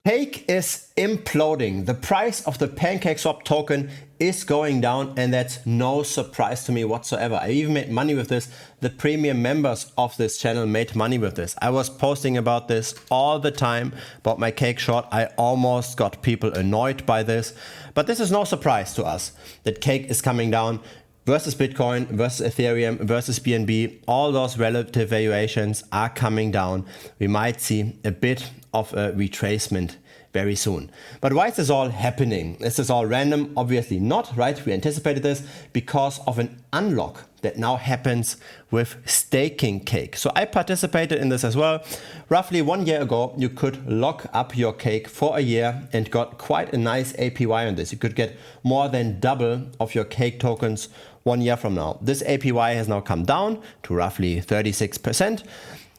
Cake is imploding. The price of the PancakeSwap token is going down, and that's no surprise to me whatsoever. I even made money with this. The premium members of this channel made money with this. I was posting about this all the time, about my cake short. I almost got people annoyed by this, but this is no surprise to us that cake is coming down versus Bitcoin, versus Ethereum, versus BNB. All those relative valuations are coming down. We might see a bit of a retracement very soon. But why is this all happening? Is this all random? Obviously not, right? We anticipated this because of an unlock that now happens with staking cake. So I participated in this as well. Roughly 1 year ago, you could lock up your cake for a year and got quite a nice APY on this. You could get more than double of your cake tokens 1 year from now. This APY has now come down to roughly 36%.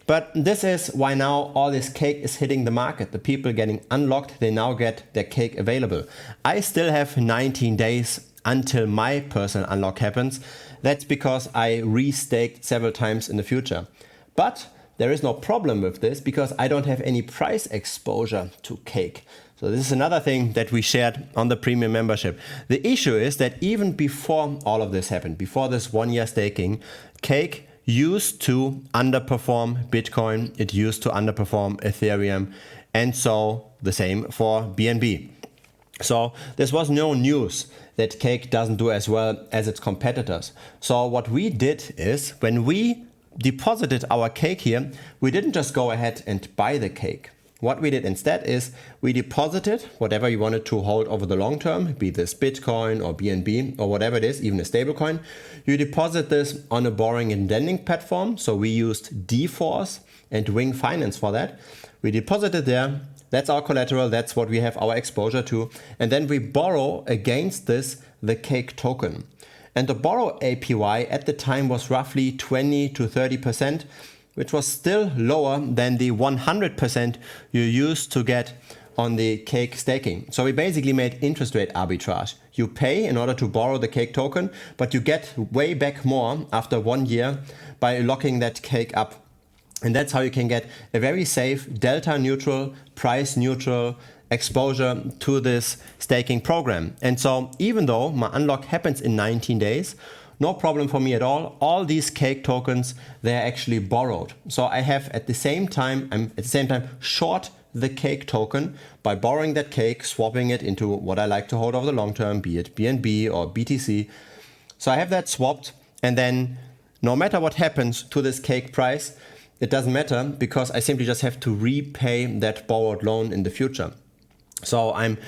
But this is why now all this cake is hitting the market. The people getting unlocked, they now get their cake available. I still have 19 days until my personal unlock happens. That's because I restaked several times in the future. But there is no problem with this because I don't have any price exposure to cake. So this is another thing that we shared on the premium membership. The issue is that even before all of this happened, before this 1 year staking, cake used to underperform Bitcoin, it used to underperform Ethereum, and so the same for BNB. So this was no news that cake doesn't do as well as its competitors. So what we did is when we deposited our cake here, we didn't just go ahead and buy the cake. What we did instead is we deposited whatever you wanted to hold over the long term, be this Bitcoin or BNB or whatever it is, even a stable coin. You deposit this on a borrowing and lending platform. So we used dForce and Wing Finance for that. We deposited there. That's our collateral. That's what we have our exposure to. And then we borrow against this the cake token. And the borrow APY at the time was roughly 20 to 30%. Which was still lower than the 100% you used to get on the cake staking. So we basically made interest rate arbitrage. You pay in order to borrow the cake token, but you get way back more after 1 year by locking that cake up. And that's how you can get a very safe, delta neutral, price neutral exposure to this staking program. And so even though my unlock happens in 19 days, no problem for me at all. All these cake tokens, they're actually borrowed. So I have I'm at the same time short the cake token by borrowing that cake, swapping it into what I like to hold over the long term, be it BNB or BTC. So I have that swapped, and then no matter what happens to this cake price, it doesn't matter because I simply just have to repay that borrowed loan in the future. So I'm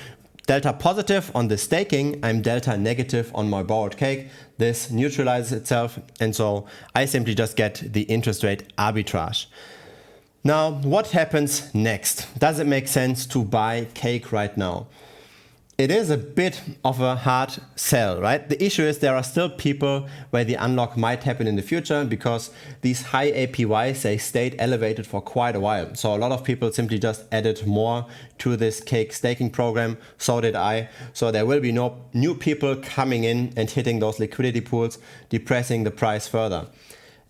delta positive on the staking, I'm delta negative on my borrowed cake. This neutralizes itself, and so I simply just get the interest rate arbitrage. Now, what happens next? Does it make sense to buy cake right now? It is a bit of a hard sell, right? The issue is there are still people where the unlock might happen in the future because these high APYs, they stayed elevated for quite a while. So a lot of people simply just added more to this cake staking program. So did I. So there will be no new people coming in and hitting those liquidity pools, depressing the price further.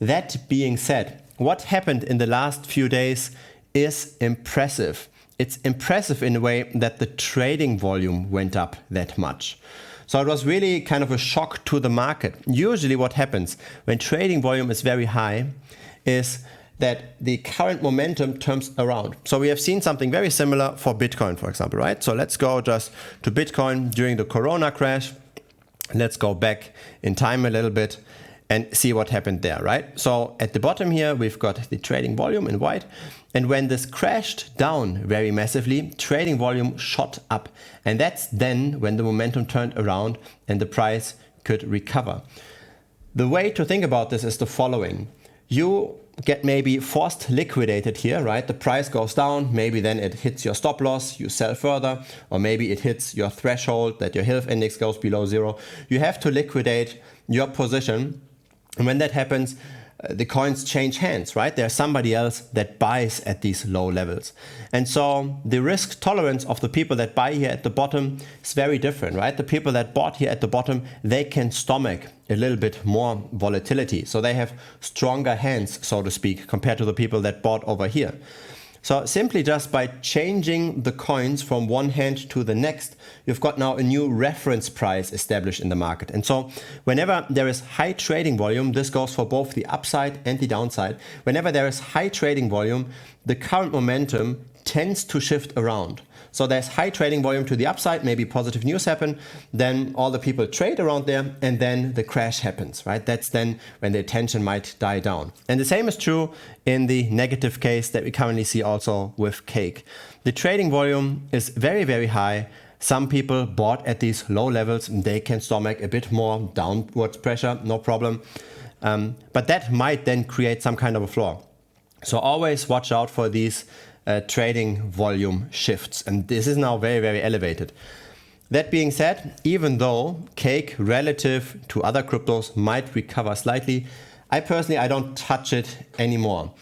That being said, what happened in the last few days is impressive. It's impressive in a way that the trading volume went up that much. So it was really kind of a shock to the market. Usually what happens when trading volume is very high is that the current momentum turns around. So we have seen something very similar for Bitcoin, for example, right? So let's go just to Bitcoin during the Corona crash. Let's go back in time a little bit and see what happened there, right? So at the bottom here, we've got the trading volume in white. And when this crashed down very massively, trading volume shot up. And that's then when the momentum turned around and the price could recover. The way to think about this is the following. You get maybe forced liquidated here, right? The price goes down, maybe then it hits your stop loss, you sell further, or maybe it hits your threshold that your health index goes below zero. You have to liquidate your position. And when that happens, the coins change hands, right? There's somebody else that buys at these low levels. And so the risk tolerance of the people that buy here at the bottom is very different, right? The people that bought here at the bottom, they can stomach a little bit more volatility. So they have stronger hands, so to speak, compared to the people that bought over here. So simply just by changing the coins from one hand to the next, you've got now a new reference price established in the market. And so whenever there is high trading volume, this goes for both the upside and the downside. Whenever there is high trading volume, the current momentum tends to shift around. So there's high trading volume to the upside, maybe positive news happen, then all the people trade around there, and then the crash happens, right? That's then when the attention might die down. And the same is true in the negative case that we currently see also with Cake. The trading volume is very, very high. Some people bought at these low levels, and they can stomach a bit more downwards pressure, no problem. But that might then create some kind of a floor. So always watch out for these trading volume shifts, and this is now very, very elevated. That being said, even though Cake relative to other cryptos might recover slightly, I don't touch it anymore.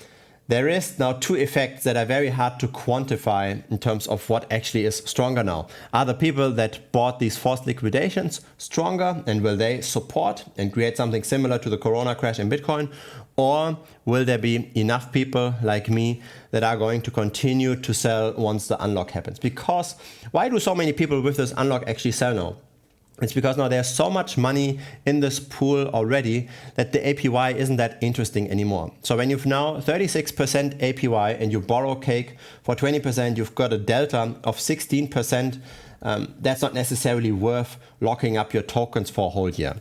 There is now two effects that are very hard to quantify in terms of what actually is stronger now. Are the people that bought these forced liquidations stronger, and will they support and create something similar to the Corona crash in Bitcoin? Or will there be enough people like me that are going to continue to sell once the unlock happens? Because why do so many people with this unlock actually sell now? It's because now there's so much money in this pool already that the APY isn't that interesting anymore. So when you've now 36% APY and you borrow Cake for 20%, you've got a delta of 16%. That's not necessarily worth locking up your tokens for a whole year.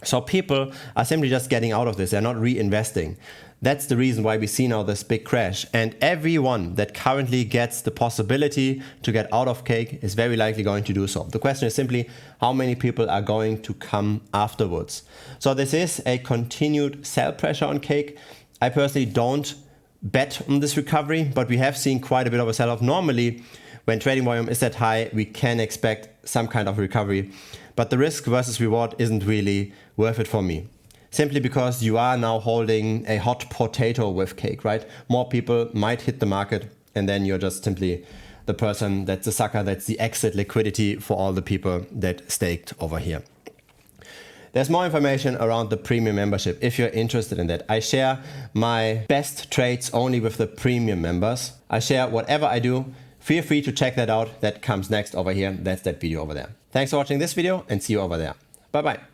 So people are simply just getting out of this. They're not reinvesting. That's the reason why we see now this big crash. And everyone that currently gets the possibility to get out of Cake is very likely going to do so. The question is simply how many people are going to come afterwards. So this is a continued sell pressure on Cake. I personally don't bet on this recovery, but we have seen quite a bit of a sell-off. Normally, when trading volume is that high, we can expect some kind of recovery. But the risk versus reward isn't really worth it for me. Simply because you are now holding a hot potato with Cake, right? More people might hit the market, and then you're just simply the person that's the sucker, that's the exit liquidity for all the people that staked over here. There's more information around the premium membership if you're interested in that. I share my best trades only with the premium members. I share whatever I do. Feel free to check that out. That comes next over here. That's that video over there. Thanks for watching this video, and see you over there. Bye bye.